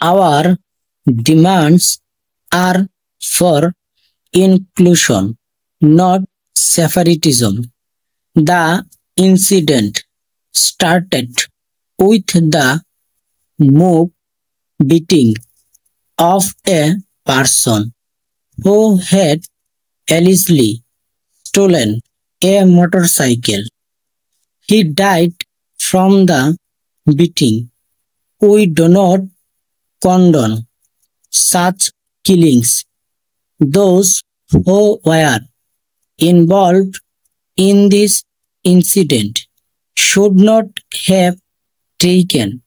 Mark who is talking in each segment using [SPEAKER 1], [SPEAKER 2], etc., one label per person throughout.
[SPEAKER 1] Our demands are for inclusion, not separatism. The incident started with the mob beating of a person who had allegedly stolen a motorcycle. He died from the beating. We do not condone such killings. Those who were involved in this incident should not have taken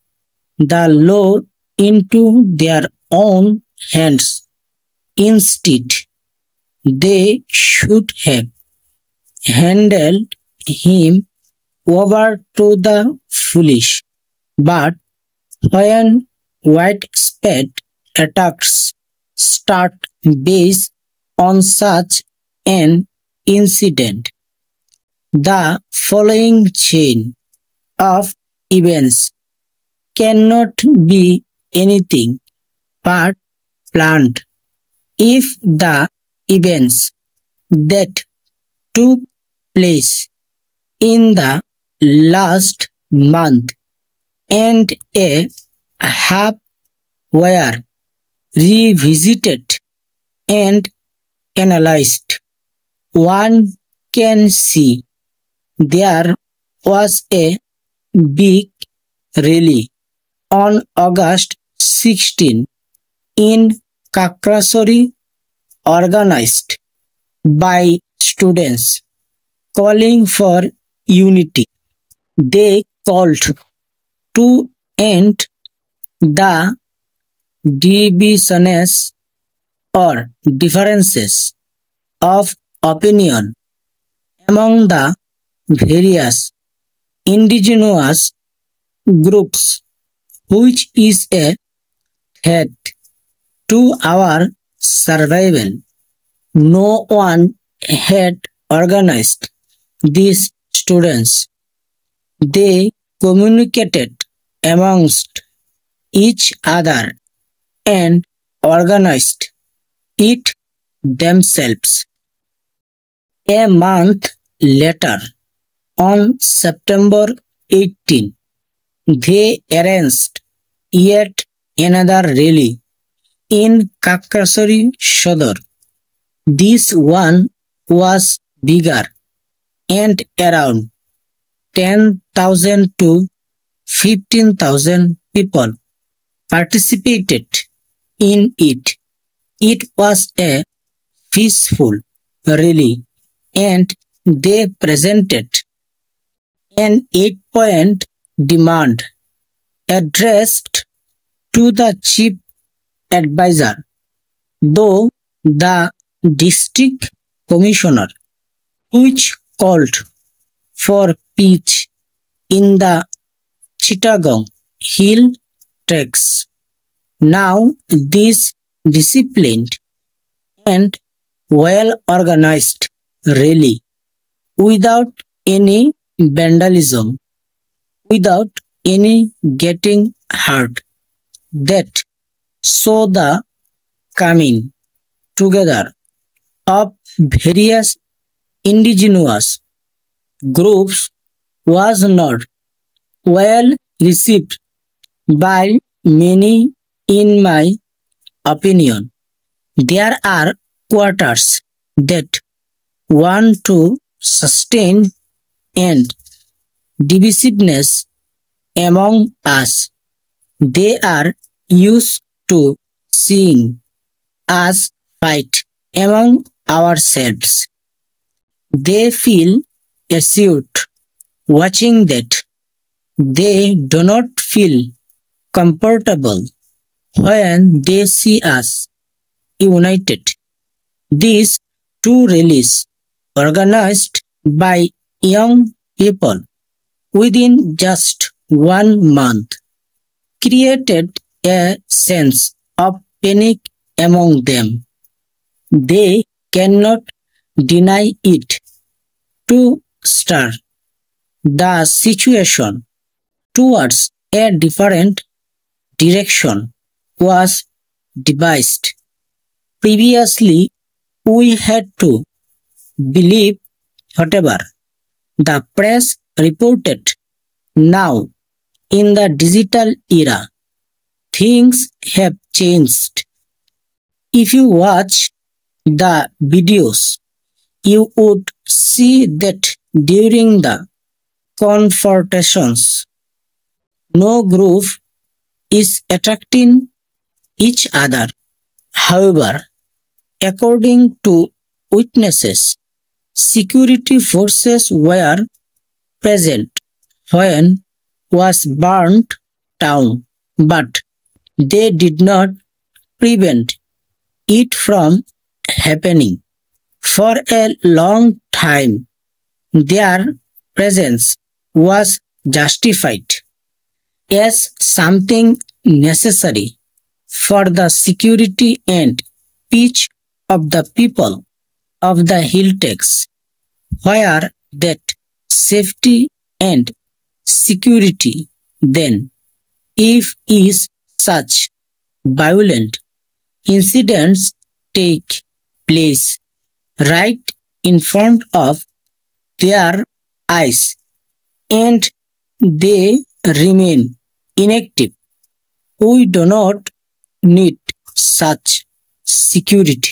[SPEAKER 1] the law into their own hands. Instead, they should have handed him over to the police. But when widespread attacks start based on such an incident, the following chain of events cannot be anything but planned. If the events that took place in the last month and a half were revisited and analyzed, one can see there was a big rally on August 16 in Kakrasori organized by students calling for unity. They called to end the divisions or differences of opinion among the various indigenous groups, which is a threat to our survival. No one had organized these students. They communicated amongst each other and organized it themselves. A month later, on September 18, they arranged yet another rally in Kakrasori Shodor. This one was bigger and around 10,000 to 15,000 people participated in it. It was a peaceful rally and they presented an 8-point demand addressed to the chief advisor, though the district commissioner, which called for peace in the Chittagong hill tracts. Now this disciplined and well-organized rally, without any vandalism, without any getting hurt, that saw the coming together of various indigenous groups, was not well received by many, in my opinion. There are quarters that want to sustain and divisiveness among us. They are used to seeing us fight among ourselves. They feel assured watching that. They do not feel comfortable when they see us united. These two rallies, organized by young people within just 1 month, created a sense of panic among them. They cannot deny it. To start the situation towards a different direction was devised. Previously, we had to believe whatever the press reported. Now, in the digital era, things have changed. If you watch the videos, you would see that during the confrontations, no group is attacking each other. However, according to witnesses, security forces were present when was burnt down, but they did not prevent it from happening. For a long time, their presence was justified as something necessary for the security and peace of the people of the hill takes, where that safety and security then, if is such violent incidents take place right in front of their eyes and they remain inactive, we do not need such security.